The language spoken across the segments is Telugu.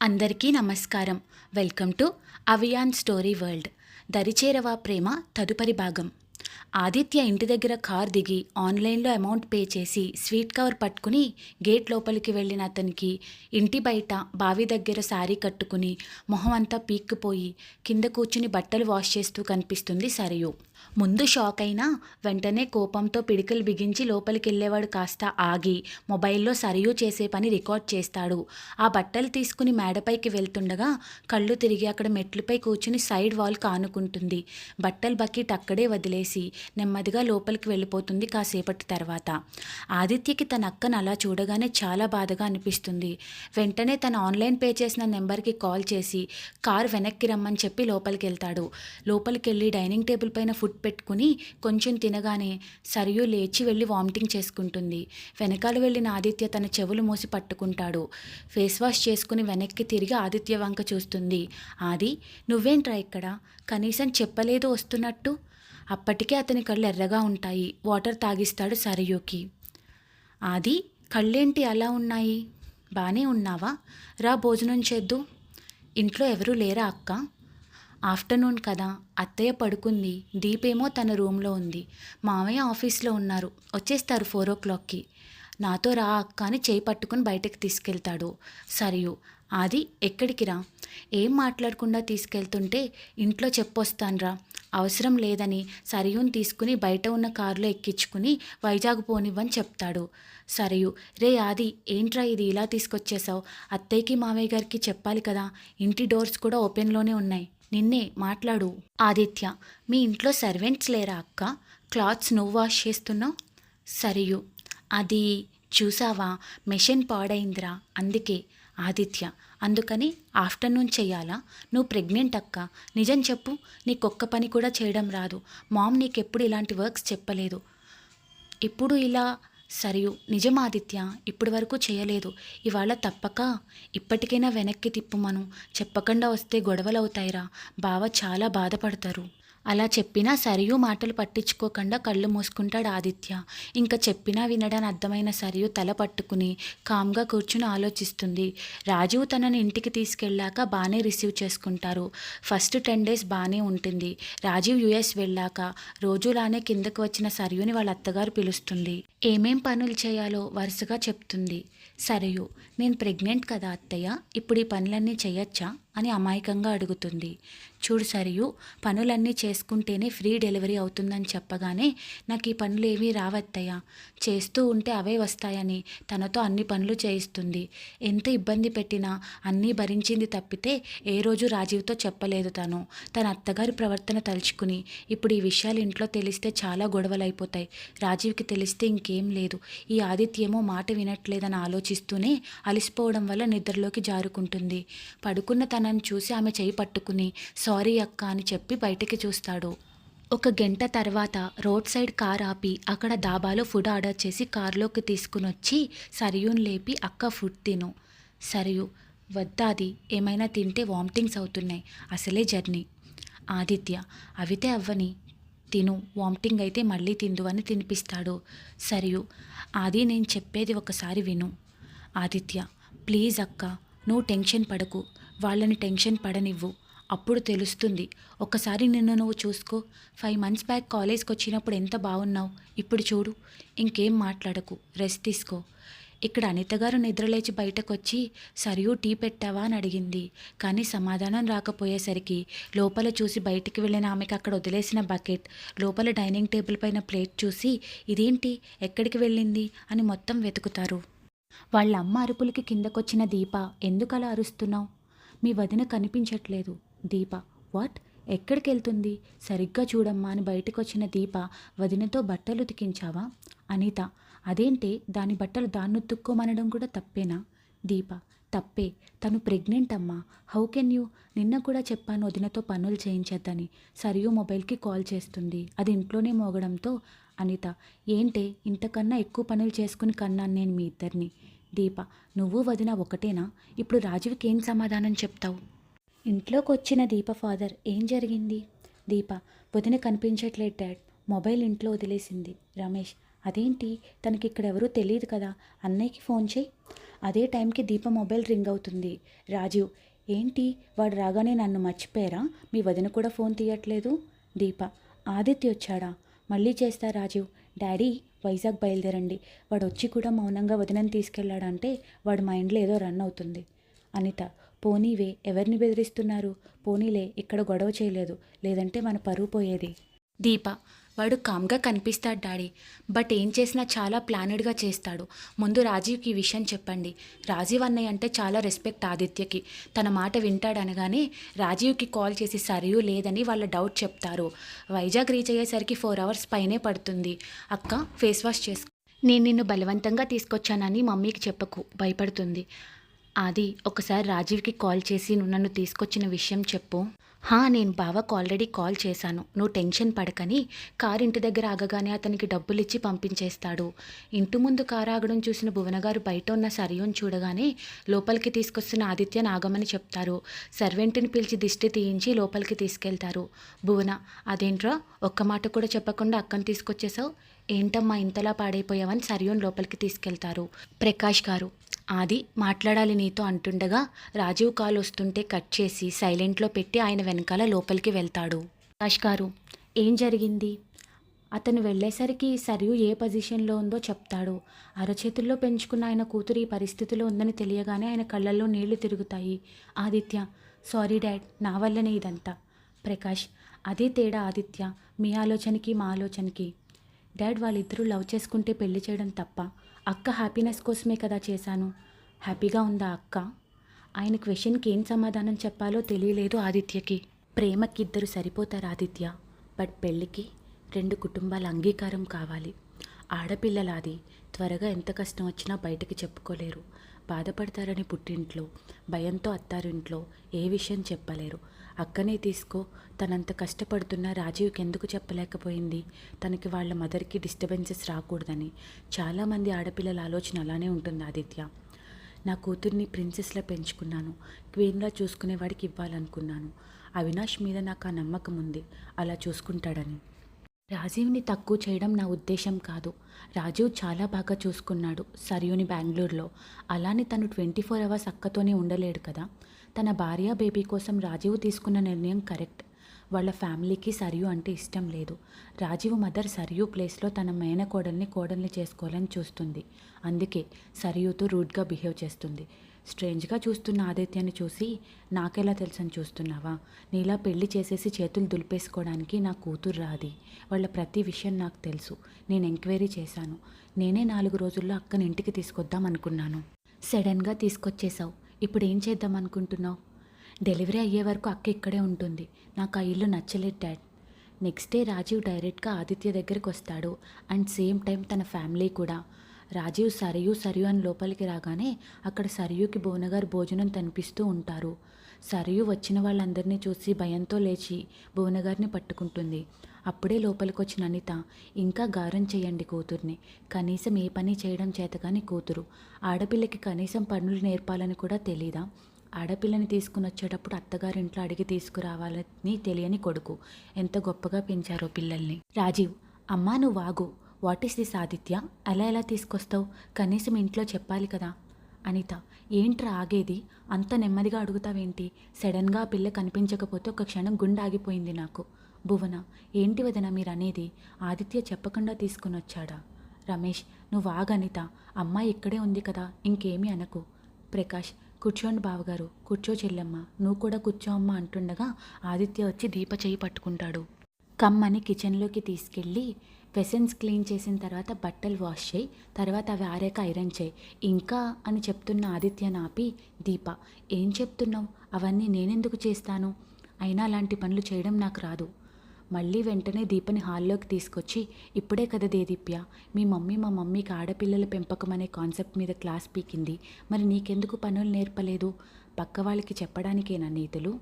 అందరికీ నమస్కారం. Welcome to avian story world. దరిచేరవా ప్రేమ తదుపరి భాగం. ఆదిత్య ఇంటి దగ్గర కార్ దిగి ఆన్లైన్లో అమౌంట్ పే చేసి స్వీట్ కవర్ పట్టుకుని గేట్ లోపలికి వెళ్ళిన అతనికి ఇంటి బయట బావి దగ్గర శారీ కట్టుకుని మొహం అంతా పీక్కుపోయి కింద కూర్చుని బట్టలు వాష్ చేస్తూ కనిపిస్తుంది సరియు. ముందు షాక్ అయినా వెంటనే కోపంతో పిడికలు బిగించి లోపలికి వెళ్ళేవాడు కాస్త ఆగి మొబైల్లో సరియు చేసే పని రికార్డ్ చేస్తాడు. ఆ బట్టలు తీసుకుని మేడపైకి వెళ్తుండగా కళ్ళు తిరిగి అక్కడ మెట్లపై కూర్చుని సైడ్ వాల్ కానుకుంటుంది. బట్టల బకెట్ అక్కడే వదిలేసి నెమ్మదిగా లోపలికి వెళ్ళిపోతుంది. కాసేపటి తర్వాత ఆదిత్యకి తన అక్కను అలా చూడగానే చాలా బాధగా అనిపిస్తుంది. వెంటనే తన ఆన్లైన్ పే చేసిన నెంబర్కి కాల్ చేసి కార్ వెనక్కి రమ్మని చెప్పి లోపలికి వెళ్తాడు. లోపలికి వెళ్ళి డైనింగ్ టేబుల్ పైన ఫుడ్ పెట్టుకుని కొంచెం తినగానే సరియు లేచి వెళ్ళి వామిటింగ్ చేసుకుంటుంది. వెనకాల వెళ్ళిన ఆదిత్య తన చెవులు మూసి పట్టుకుంటాడు. ఫేస్ వాష్ చేసుకుని వెనక్కి తిరిగి ఆదిత్య వంక చూస్తుంది. ఆది, నువ్వేంట్రా ఇక్కడ? కనీసం చెప్పలేదు వస్తున్నట్టు. అప్పటికే అతని కళ్ళు ఎర్రగా ఉంటాయి. వాటర్ తాగిస్తాడు సరయుకి. ఆది, కళ్ళేంటి అలా ఉన్నాయి? బానే ఉన్నావా? రా భోజనం చేద్దు. ఇంట్లో ఎవరూ లేరా అక్క? ఆఫ్టర్నూన్ కదా, అత్తయ్య పడుకుంది. దీపేమో తన రూమ్లో ఉంది. మామయ్య ఆఫీస్లో ఉన్నారు, వచ్చేస్తారు 4 o'clockకి. నాతో రా అక్క అని చేయి పట్టుకుని బయటకు తీసుకెళ్తాడు సరియు. ఆది, ఎక్కడికి రా? ఏం మాట్లాడకుండా తీసుకెళ్తుంటే ఇంట్లో చెప్పొస్తాన్రా. అవసరం లేదని సరియుని తీసుకుని బయట ఉన్న కారులో ఎక్కించుకుని వైజాగ్ పోనివ్వని చెప్తాడు. సరియు, రే ఆది, ఏంట్రా ఇది ఇలా తీసుకొచ్చేసావు? అత్తయ్యకి మామయ్య గారికి చెప్పాలి కదా. ఇంటి డోర్స్ కూడా ఓపెన్లోనే ఉన్నాయి. నిన్నే మాట్లాడు. ఆదిత్య, మీ ఇంట్లో సర్వెంట్స్ లేరా అక్క? క్లాత్స్ నువ్వు వాష్ చేస్తున్నావు. సరియు, అది చూసావా, మెషిన్ పాడైందిరా అందుకే. ఆదిత్య, అందుకని ఆఫ్టర్నూన్ చెయ్యాలా? నువ్వు ప్రెగ్నెంట్ అక్క, నిజం చెప్పు. నీకొక్క పని కూడా చేయడం రాదు. మామ్ నీకెప్పుడు ఇలాంటి వర్క్స్ చెప్పలేదు. ఇప్పుడు ఇలా. సరియు, నిజం ఆదిత్య, ఇప్పటి వరకు చేయలేదు. ఇవాళ తప్పక ఇప్పటికైనా వెనక్కి తిప్పుమను. చెప్పకుండా వస్తే గొడవలు అవుతాయిరా. బావ చాలా బాధపడతారు. అలా చెప్పినా సరియు మాటలు పట్టించుకోకుండా కళ్ళు మూసుకుంటాడు ఆదిత్య. ఇంకా చెప్పినా వినడానికి అర్థమైన సరియు తల పట్టుకుని కామ్గా కూర్చుని ఆలోచిస్తుంది. రాజీవ్ తనని ఇంటికి తీసుకెళ్ళాక బాగానే రిసీవ్ చేసుకుంటారు. ఫస్ట్ 10 days బాగానే ఉంటుంది. రాజీవ్ US వెళ్ళాక రోజులానే కిందకు వచ్చిన సరియుని వాళ్ళ అత్తగారు పిలుస్తుంది. ఏమేం పనులు చేయాలో వరుసగా చెప్తుంది. సరియు, నేను ప్రెగ్నెంట్ కదా అత్తయ్య, ఇప్పుడు ఈ పనులన్నీ చేయొచ్చా అని అమాయకంగా అడుగుతుంది. చూడు సరియు, పనులన్నీ చేసుకుంటేనే ఫ్రీ డెలివరీ అవుతుందని చెప్పగానే నాకు ఈ పనులు ఏమీ రావత్తయ్య, చేస్తూ ఉంటే అవే వస్తాయని తనతో అన్ని పనులు చేయిస్తుంది. ఎంత ఇబ్బంది పెట్టినా అన్నీ భరించింది తప్పితే ఏ రోజు రాజీవ్తో చెప్పలేదు. తన అత్తగారి ప్రవర్తన తలుచుకుని ఇప్పుడు ఈ విషయాలు ఇంట్లో తెలిస్తే చాలా గొడవలు అయిపోతాయి. రాజీవ్కి తెలిస్తే ఇంకేం లేదు. ఈ ఆదిత్యేమో మాట వినట్లేదని ఆలోచిస్తూనే అలిసిపోవడం వల్ల నిద్రలోకి జారుకుంటుంది. పడుకున్న తనని చూసి ఆమె చేయి పట్టుకుని సారీ అక్క అని చెప్పి బయటికి చూస్తాడు. 1 గంట తర్వాత రోడ్ సైడ్ కార్ ఆపి అక్కడ దాబాలో ఫుడ్ ఆర్డర్ చేసి కారులోకి తీసుకుని వచ్చి సరియుని లేపి అక్క ఫుడ్ తిను. సరియు, వద్దాది, ఏమైనా తింటే వామిటింగ్స్ అవుతున్నాయి, అసలే జర్నీ. ఆదిత్య, అవితే అవ్వని, తిను, వామిటింగ్ అయితే మళ్ళీ తిందు అని తినిపిస్తాడు. సరియు, ఆది నేను చెప్పేది ఒకసారి విను. ఆదిత్య, ప్లీజ్ అక్క, నువ్వు టెన్షన్ పడకు, వాళ్ళని టెన్షన్ పడనివ్వు, అప్పుడు తెలుస్తుంది. ఒకసారి నిన్ను నువ్వు చూసుకో. 5 months బ్యాక్ కాలేజ్కి వచ్చినప్పుడు ఎంత బాగున్నావు, ఇప్పుడు చూడు. ఇంకేం మాట్లాడకు, రెస్ట్ తీసుకో. ఇక్కడ అనిత గారు నిద్రలేచి బయటకు వచ్చి సరియు టీ పెట్టావా అని అడిగింది. కానీ సమాధానం రాకపోయేసరికి లోపల చూసి బయటికి వెళ్ళిన ఆమెకు అక్కడ వదిలేసిన బకెట్, లోపల డైనింగ్ టేబుల్ పైన ప్లేట్ చూసి ఇదేంటి, ఎక్కడికి వెళ్ళింది అని మొత్తం వెతుకుతారు. వాళ్ళ అమ్మ అరుపులకి కిందకొచ్చిన దీప, ఎందుకలా అరుస్తున్నావు? మీ వదిన కనిపించట్లేదు. దీప, వాట్, ఎక్కడికి వెళ్తుంది? సరిగ్గా చూడమ్మా అని బయటకు వచ్చిన దీప, వదినతో బట్టలు ఉతికించావా? అనిత, అదేంటి, దాని బట్టలు దాన్ని ఉతుక్కోమనడం కూడా తప్పేనా? దీప, తప్పే, తను ప్రెగ్నెంట్ అమ్మా. How can you? నిన్న కూడా చెప్పాను వదినతో పనులు చేయించద్దని. సరియు మొబైల్కి కాల్ చేస్తుంది, అది ఇంట్లోనే మోగడంతో. అనిత, ఏంటే, ఇంతకన్నా ఎక్కువ పనులు చేసుకుని కన్నాను నేను మీ ఇద్దరిని. దీప, నువ్వు వదిన ఒకటేనా? ఇప్పుడు రాజువికి ఏం సమాధానం చెప్తావు? ఇంట్లోకి వచ్చిన దీప ఫాదర్, ఏం జరిగింది? దీప, వదిన కనిపించట్లేదు డాడ్, మొబైల్ ఇంట్లో వదిలేసింది. రమేష్, అదేంటి, తనకి ఇక్కడెవరూ తెలియదు కదా, అన్నయ్యకి ఫోన్ చేయి. అదే టైంకి దీప మొబైల్ రింగ్ అవుతుంది. రాజీవ్, ఏంటి వాడు రాగానే నన్ను మర్చిపోయారా, మీ వదిన కూడా ఫోన్ తీయట్లేదు. దీప, ఆదిత్య వచ్చాడా, మళ్ళీ చేస్తా రాజీవ్. డాడీ, వైజాగ్ బయలుదేరండి. వాడు వచ్చి కూడా మౌనంగా వదినని తీసుకెళ్ళాడంటే వాడి మైండ్లో ఏదో రన్ అవుతుంది. అనిత, పోనీవే, ఎవరిని బెదిరిస్తున్నారు, పోనీలే, ఇక్కడ గొడవ చేయలేదు, లేదంటే మన పరువు పోయేది. దీప, వాడు కామ్గా కనిపిస్తాడు డాడీ, బట్ ఏం చేసినా చాలా ప్లానెడ్గా చేస్తాడు. ముందు రాజీవ్కి ఈ విషయం చెప్పండి. రాజీవ్ అన్నయ్య అంటే చాలా రెస్పెక్ట్ ఆదిత్యకి. తన మాట వింటాడనగానే రాజీవ్కి కాల్ చేసి సరియు లేదని వాళ్ళ డౌట్ చెప్తారు. వైజాగ్ రీచ్ అయ్యేసరికి 4 hours పైనే పడుతుంది. అక్క, ఫేస్ వాష్ చేసుకో. నేను నిన్ను బలవంతంగా తీసుకొచ్చానని మమ్మీకి చెప్పకు, భయపడుతుంది. అది ఒకసారి రాజీవ్కి కాల్ చేసి నువ్వు నన్ను తీసుకొచ్చిన విషయం చెప్పు. నేను బావకు ఆల్రెడీ కాల్ చేశాను, నువ్వు టెన్షన్ పడకని. కారు ఇంటి దగ్గర ఆగగానే అతనికి డబ్బులు ఇచ్చి పంపించేస్తాడు. ఇంటి ముందు కారు ఆగడం చూసిన భువనగారు బయట ఉన్న సరియోని చూడగానే లోపలికి తీసుకొస్తున్న ఆదిత్య ఆగమని చెప్తారు. సర్వెంట్ని పిలిచి దిష్టి తీయించి లోపలికి తీసుకెళ్తారు. భువన, అదేంట్రా, ఒక్క మాట కూడా చెప్పకుండా అక్కని తీసుకొచ్చేసావు, ఏంటమ్మా ఇంతలా పాడైపోయావని సరియోని లోపలికి తీసుకెళ్తారు. ప్రకాష్ గారు, ఆది మాట్లాడాలి నీతో అంటుండగా రాజీవ్ కాల్ వస్తుంటే కట్ చేసి సైలెంట్లో పెట్టి ఆయన వెనకాల లోపలికి వెళ్తాడు. ప్రకాష్ గారు, ఏం జరిగింది? అతను వెళ్ళేసరికి సరియు ఏ పొజిషన్లో ఉందో చెప్తాడు. అరచేతుల్లో పెంచుకున్న ఆయన కూతురు ఈ పరిస్థితిలో ఉందని తెలియగానే ఆయన కళ్ళల్లో నీళ్లు తిరుగుతాయి. ఆదిత్య, సారీ డాడ్, నా వల్లనే ఇదంతా. ప్రకాష్, అదే తేడా ఆదిత్య, మీ ఆలోచనకి మా ఆలోచనకి. డాడ్, వాళ్ళిద్దరూ లవ్ చేసుకుంటే పెళ్లి చేయడం తప్ప? అక్క హ్యాపీనెస్ కోసమే కదా చేశాను. హ్యాపీగా ఉందా అక్క? ఆయన క్వశ్చన్కి ఏం సమాధానం చెప్పాలో తెలియలేదు ఆదిత్యకి. ప్రేమకి ఇద్దరు సరిపోతారు ఆదిత్య, బట్ పెళ్ళికి 2 కుటుంబాల అంగీకారం కావాలి. ఆడపిల్లలాది త్వరగా ఎంత కష్టం వచ్చినా బయటకి చెప్పుకోలేరు. బాధపడతారని పుట్టింట్లో, భయంతో అత్తారింట్లో ఏ విషయం చెప్పలేరు. అక్కనే తీసుకో, తనంత కష్టపడుతున్నా రాజీవ్కి ఎందుకు చెప్పలేకపోయింది? తనకి వాళ్ళ మదర్కి డిస్టర్బెన్సెస్ రాకూడదని. చాలామంది ఆడపిల్లల ఆలోచన అలానే ఉంటుంది ఆదిత్య. నా కూతుర్ని ప్రిన్సెస్లా పెంచుకున్నాను, క్వీన్లా చూసుకునేవాడికి ఇవ్వాలనుకున్నాను. అవినాష్ మీద నాకు ఆ నమ్మకం ఉంది, అలా చూసుకుంటాడని. రాజీవ్ని తక్కువ చేయడం నా ఉద్దేశం కాదు. రాజీవ్ చాలా బాగా చూసుకున్నాడు సరియుని బెంగళూరులో. అలానే తను 24 hours అక్కతోనే ఉండలేడు కదా. తన భార్య బేబీ కోసం రాజీవ్ తీసుకున్న నిర్ణయం కరెక్ట్. వాళ్ళ ఫ్యామిలీకి సరియు అంటే ఇష్టం లేదు. రాజీవ్ మదర్ సరియు ప్లేస్లో తన కోడల్ని చేసుకోవాలని చూస్తుంది. అందుకే సరియుతో రూడ్గా బిహేవ్ చేస్తుంది. స్ట్రేంజ్గా చూస్తున్న ఆదిత్యాన్ని చూసి నాకెలా తెలుసని చూస్తున్నావా? నీలా పెళ్లి చేసేసి చేతులు దులిపేసుకోవడానికి నా కూతురు రాది. వాళ్ళ ప్రతి విషయం నాకు తెలుసు. నేను ఎంక్వైరీ చేశాను. నేనే 4 రోజుల్లో అక్కని ఇంటికి తీసుకొద్దాం అనుకున్నాను. సడన్గా తీసుకొచ్చేసావు. ఇప్పుడు ఏం చేద్దాం అనుకుంటున్నావు? డెలివరీ అయ్యే వరకు అక్క ఇక్కడే ఉంటుంది. నాకు ఆ ఇల్లు నచ్చలేదు డాడ్. నెక్స్ట్ డే రాజీవ్ డైరెక్ట్గా ఆదిత్య దగ్గరికి వస్తాడు. అండ్ సేమ్ టైం తన ఫ్యామిలీ కూడా. రాజీవ్ సరియు అని లోపలికి రాగానే అక్కడ సరియుకి భువనగారు భోజనం తినిపిస్తూ ఉంటారు. సరియు వచ్చిన వాళ్ళందరినీ చూసి భయంతో లేచి భువనగారిని పట్టుకుంటుంది. అప్పుడే లోపలికి వచ్చిన అనిత, ఇంకా గారం చేయండి కూతుర్ని, కనీసం ఏ పని చేయడం చేతగాని కూతురు, ఆడపిల్లకి కనీసం పనులు నేర్పాలని కూడా తెలీదా? ఆడపిల్లని తీసుకుని వచ్చేటప్పుడు అత్తగారింట్లో అడిగి తీసుకురావాలని తెలియని కొడుకు, ఎంత గొప్పగా పెంచారో పిల్లల్ని. రాజీవ్, అమ్మా నువ్వు వాగు, వాట్ ఈస్ దిస్ ఆదిత్య, ఎలా తీసుకొస్తావు, కనీసం ఇంట్లో చెప్పాలి కదా. అనిత, ఏంట్రా ఆగేది, అంత నెమ్మదిగా అడుగుతావేంటి? సడన్గా ఆ పిల్ల కనిపించకపోతే ఒక క్షణం గుండె ఆగిపోయింది నాకు. భువన, ఏంటి వదన మీరు అనేది? ఆదిత్య చెప్పకుండా తీసుకుని వచ్చాడా? రమేష్, నువ్వు ఆగనిత, అమ్మాయి ఇక్కడే ఉంది కదా, ఇంకేమీ అనకు. ప్రకాష్, కూర్చోండి బావగారు, కూర్చో చెల్లెమ్మ, నువ్వు కూడా కూర్చో అమ్మ అంటుండగా ఆదిత్య వచ్చి దీప చేయి పట్టుకుంటాడు. కమ్మని కిచెన్లోకి తీసుకెళ్ళి వెసన్స్ క్లీన్ చేసిన తర్వాత బట్టలు వాష్ చేయి, తర్వాత అవి ఆరాక ఐరన్ చేయి, ఇంకా అని చెప్తున్న ఆదిత్యని ఆపి, దీప, ఏం చెప్తున్నావు? అవన్నీ నేనెందుకు చేస్తాను? అయినా అలాంటి పనులు చేయడం నాకు రాదు. మళ్ళీ వెంటనే దీపని హాల్లోకి తీసుకొచ్చి, ఇప్పుడే కదా దేదీప్య, మీ మమ్మీ మా మమ్మీకి ఆడపిల్లల పెంపకం అనే కాన్సెప్ట్ మీద క్లాస్ పీకింది, మరి నీకెందుకు పనులు నేర్పలేదు? పక్క వాళ్ళకి చెప్పడానికేనా నీతులు?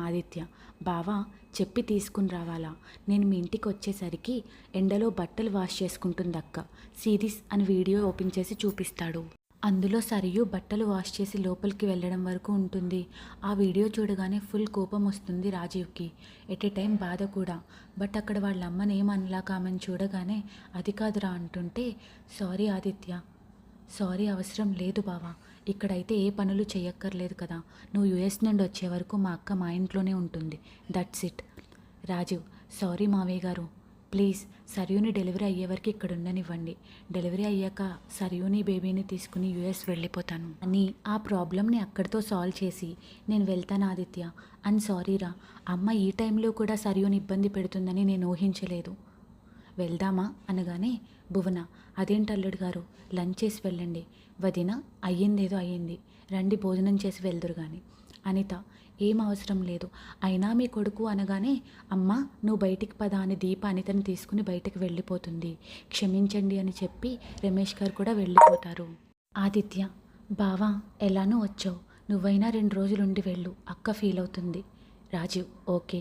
ఆదిత్య, బావా చెప్పి తీసుకుని రావాలా? నేను మీ ఇంటికి వచ్చేసరికి ఎండలో బట్టలు వాష్ చేసుకుంటుంది అక్క, సిరీస్ అని వీడియో ఓపెన్ చేసి చూపిస్తాడు. అందులో సరియు బట్టలు వాష్ చేసి లోపలికి వెళ్ళడం వరకు ఉంటుంది. ఆ వీడియో చూడగానే ఫుల్ కోపం వస్తుంది రాజీవ్కి. ఎట్ ఏ టైం బాధ కూడా. బట్ అక్కడ వాళ్ళ అమ్మని ఏమనలాక ఆమెను చూడగానే అది కాదురా అంటుంటే, సారీ ఆదిత్య, సారీ అవసరం లేదు బావా. ఇక్కడైతే ఏ పనులు చెయ్యక్కర్లేదు కదా. నువ్వు యుఎస్ నుండి వచ్చే వరకు మా అక్క మా ఇంట్లోనే ఉంటుంది. That's it. రాజీవ్, సారీ మావయ్య గారు, ప్లీజ్ సరియుని డెలివరీ అయ్యే వరకు ఇక్కడ ఉండనివ్వండి. డెలివరీ అయ్యాక సరియుని బేబీని తీసుకుని యుఎస్ వెళ్ళిపోతాను అని ఆ ప్రాబ్లమ్ని అక్కడితో సాల్వ్ చేసి నేను వెళ్తాను ఆదిత్య. అండ్ సారీరా, అమ్మ ఈ టైంలో కూడా సరియుని ఇబ్బంది పెడుతుందని నేను ఊహించలేదు. వెళ్దామా అనగానే భువన, అదేంటి అల్లుడు గారు, లంచ్ చేసి వెళ్ళండి. వదిన, అయ్యిందేదో అయ్యింది, రండి భోజనం చేసి వెళ్దురు కానీ. అనిత, ఏం అవసరం లేదు, అయినా మీ కొడుకు అనగానే అమ్మ నువ్వు బయటికి పద అని దీప అనితని తీసుకుని బయటకు వెళ్ళిపోతుంది. క్షమించండి అని చెప్పి రమేష్ గారు కూడా వెళ్ళిపోతారు. ఆదిత్య, బావా ఎలానూ వచ్చావు, నువ్వైనా 2 రోజులుండి వెళ్ళు, అక్క ఫీల్ అవుతుంది. రాజీవ్, ఓకే.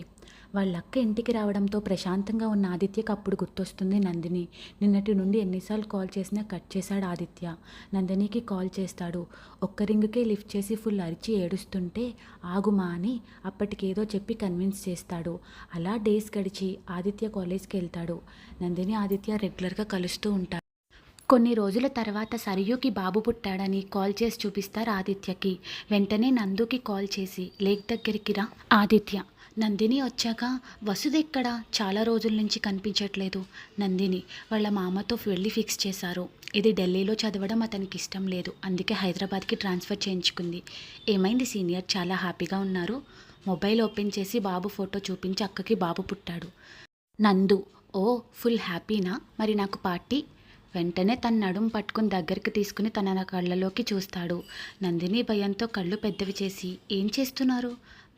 వాళ్ళ అక్క ఇంటికి రావడంతో ప్రశాంతంగా ఉన్న ఆదిత్యకి అప్పుడు గుర్తొస్తుంది నందిని. నిన్నటి నుండి ఎన్నిసార్లు కాల్ చేసినా కట్ చేశాడు ఆదిత్య. నందినికి కాల్ చేస్తాడు. ఒక్క రింగుకే లిఫ్ట్ చేసి ఫుల్ అరిచి ఏడుస్తుంటే ఆగుమా అని అప్పటికేదో చెప్పి కన్విన్స్ చేస్తాడు. అలా డేస్ గడిచి ఆదిత్య కాలేజ్కి వెళ్తాడు. నందిని ఆదిత్య రెగ్యులర్గా కలుస్తూ ఉంటారు. కొన్ని రోజుల తర్వాత సరియుకి బాబు పుట్టాడని కాల్ చేసి చూపిస్తారు ఆదిత్యకి. వెంటనే నందుకి కాల్ చేసి లేక్ దగ్గరికి రా ఆదిత్య. నందిని వచ్చాక వసుదెక్కడ, చాలా రోజుల నుంచి కనిపించట్లేదు. నందిని వాళ్ళ మామతో వెళ్ళి ఫిక్స్ చేశారు. ఇది ఢిల్లీలో చదవడం అతనికి ఇష్టం లేదు, అందుకే హైదరాబాద్కి ట్రాన్స్ఫర్ చేయించుకుంది. ఏమైంది సీనియర్, చాలా హ్యాపీగా ఉన్నారు. మొబైల్ ఓపెన్ చేసి బాబు ఫోటో చూపించి అక్కకి బాబు పుట్టాడు. నందు, ఓ ఫుల్ హ్యాపీనా, మరి నాకు పార్టీ. వెంటనే తన నడుం పట్టుకుని దగ్గరికి తీసుకుని తన కళ్ళలోకి చూస్తాడు. నందిని భయంతో కళ్ళు పెద్దవి చేసి, ఏం చేస్తున్నారు?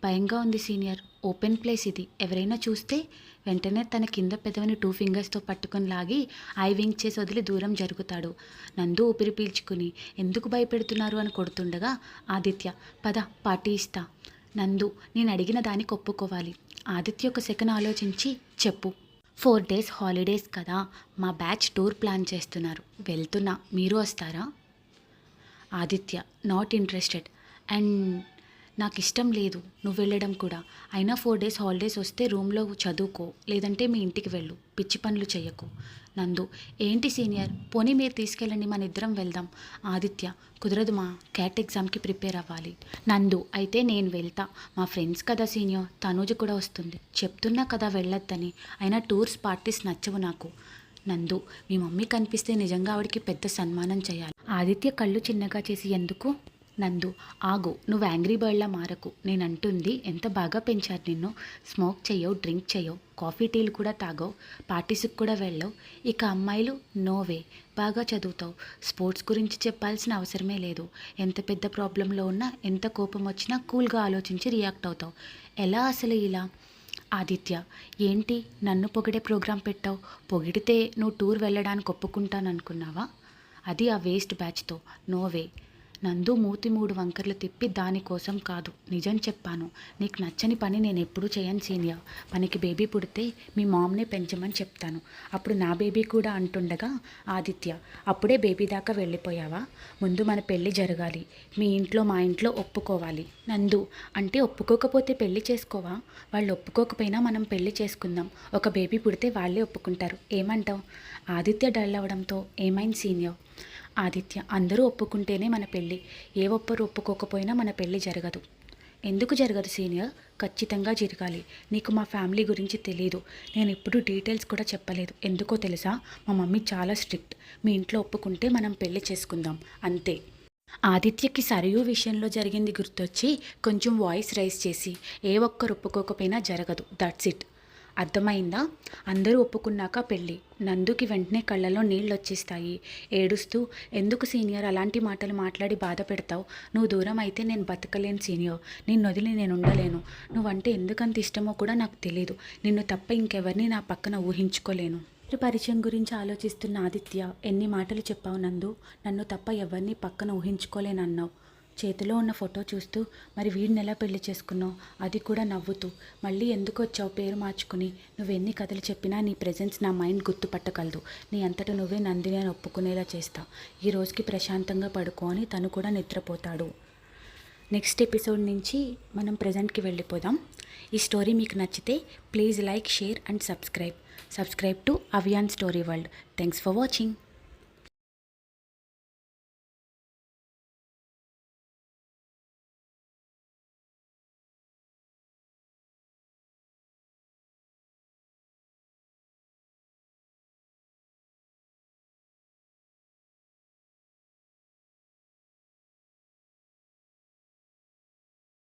భయంగా ఉంది సీనియర్, ఓపెన్ ప్లేస్ ఇది, ఎవరైనా చూస్తే. వెంటనే తన కింద పెదవిని 2 ఫింగర్స్తో పట్టుకొని లాగి ఐ వింక్ చేసి వదిలి దూరం జరుగుతాడు. నందు ఊపిరి పీల్చుకుని ఎందుకు భయపెడుతున్నారు అని కొడుతుండగా ఆదిత్య, పద పార్టీ ఇస్తా. నందు, నేను అడిగిన దానికి ఒప్పుకోవాలి. ఆదిత్య ఒక సెకండ్ ఆలోచించి, చెప్పు. 4 డేస్ హాలిడేస్ కదా, మా బ్యాచ్ టూర్ ప్లాన్ చేస్తున్నారు, వెళ్తున్నా, మీరు వస్తారా? Aditya, not interested. అండ్ నాకు ఇష్టం లేదు నువ్వు వెళ్ళడం కూడా. అయినా 4 డేస్ హాలిడేస్ వస్తే రూమ్లో చదువుకో, లేదంటే మీ ఇంటికి వెళ్ళు, పిచ్చి పనులు చెయ్యకు. నందు, ఏంటి సీనియర్, పోనీ మీరు తీసుకెళ్ళండి, మన ఇద్దరం వెళ్దాం. ఆదిత్య, కుదరదు మా క్యాట్ ఎగ్జామ్కి ప్రిపేర్ అవ్వాలి. నందు, అయితే నేను వెళ్తా, మా ఫ్రెండ్స్ కదా సీనియర్, తనూజ కూడా వస్తుంది. చెప్తున్నా కదా వెళ్ళొద్దని, అయినా టూర్స్ పార్టీస్ నచ్చవు నాకు. నందు, మీ మమ్మీ కనిపిస్తే నిజంగా ఆవిడకి పెద్ద సన్మానం చేయాలి. ఆదిత్య కళ్ళు చిన్నగా చేసి, ఎందుకు? నందు, ఆగు, నువ్వు యాంగ్రీ బర్డ్లా మారకు. నేను అంటుంది, ఎంత బాగా పెంచారు నిన్ను. స్మోక్ చెయ్యవు, డ్రింక్ చెయ్యవు, కాఫీ టీలు కూడా తాగవు, పార్టీస్కి కూడా వెళ్ళవు. ఇక అమ్మాయిలు నోవే, బాగా చదువుతావు. స్పోర్ట్స్ గురించి చెప్పాల్సిన అవసరమే లేదు. ఎంత పెద్ద ప్రాబ్లంలో ఉన్నా, ఎంత కోపం వచ్చినా కూల్గా ఆలోచించి రియాక్ట్ అవుతావు. ఎలా అసలు ఇలా? ఆదిత్య, ఏంటి నన్ను పొగిడే ప్రోగ్రాం పెట్టావు? పొగిడితే నువ్వు టూర్ వెళ్ళడానికి ఒప్పుకుంటాననుకున్నావా? అది ఆ వేస్ట్ బ్యాచ్తో, నోవే. నందు మూతి 3 వంకర్లు తిప్పి, దానికోసం కాదు, నిజం చెప్పాను. నీకు నచ్చని పని నేను ఎప్పుడూ చేయను సీనియర్. మనకి బేబీ పుడితే మీ మామ్నే పెంచమని చెప్తాను, అప్పుడు నా బేబీ కూడా అంటుండగా ఆదిత్య, అప్పుడే బేబీ దాకా వెళ్ళిపోయావా? ముందు మన పెళ్ళి జరగాలి, మీ ఇంట్లో మా ఇంట్లో ఒప్పుకోవాలి. నందు, అంటే ఒప్పుకోకపోతే పెళ్ళి చేసుకోవా? వాళ్ళు ఒప్పుకోకపోయినా మనం పెళ్ళి చేసుకుందాం, ఒక బేబీ పుడితే వాళ్ళే ఒప్పుకుంటారు, ఏమంటావు? ఆదిత్య డల్ అవ్వడంతో, ఏమైంది సీనియర్? ఆదిత్య, అందరూ ఒప్పుకుంటేనే మన పెళ్ళి, ఏ ఒక్కరు ఒప్పుకోకపోయినా మన పెళ్ళి జరగదు. ఎందుకు జరగదు సీనియర్? ఖచ్చితంగా జరగాలి. నీకు మా ఫ్యామిలీ గురించి తెలీదు, నేను ఇప్పుడు డీటెయిల్స్ కూడా చెప్పలేదు. ఎందుకో తెలుసా? మా మమ్మీ చాలా స్ట్రిక్ట్. మీ ఇంట్లో ఒప్పుకుంటే మనం పెళ్ళి చేసుకుందాం, అంతే. ఆదిత్యకి సరియు విషయంలో జరిగింది గుర్తొచ్చి కొంచెం వాయిస్ రైజ్ చేసి, ఏ ఒక్కరు ఒప్పుకోకపోయినా జరగదు, దట్స్ ఇట్. అర్థమైందా? అందరూ ఒప్పుకున్నాక పెళ్ళి. నందుకి వెంటనే కళ్ళలో నీళ్ళు వచ్చేస్తాయి. ఏడుస్తూ, ఎందుకు సీనియర్ అలాంటి మాటలు మాట్లాడి బాధ పెడతావు? నువ్వు దూరం అయితే నేను బతకలేను సీనియర్, నిన్ను వదిలి నేను ఉండలేను. నువ్వంటే ఎందుకంత ఇష్టమో కూడా నాకు తెలీదు. నిన్ను తప్ప ఇంకెవరిని నా పక్కన ఊహించుకోలేను. పరిచయం గురించి ఆలోచిస్తున్న ఆదిత్య, ఎన్ని మాటలు చెప్పావు నందు, నన్ను తప్ప ఎవరిని పక్కన ఊహించుకోలేనన్నావు. చేతిలో ఉన్న ఫోటో చూస్తూ, మరి వీడిని ఎలా పెళ్లి చేసుకున్నావు, అది కూడా నవ్వుతూ, మళ్ళీ ఎందుకు వచ్చావు పేరు మార్చుకుని, నువ్వెన్ని కథలు చెప్పినా నీ ప్రెజెన్స్ నా మైండ్ గుర్తుపట్టగలదు, నీ అంతట నువ్వే నందిని అని ఒప్పుకునేలా చేస్తా, ఈ రోజుకి ప్రశాంతంగా పడుకో అని తను కూడా నిద్రపోతాడు. నెక్స్ట్ ఎపిసోడ్ నుంచి మనం ప్రజెంట్కి వెళ్ళిపోదాం. ఈ స్టోరీ మీకు నచ్చితే please like, share and subscribe to avian story world. Thanks for watching.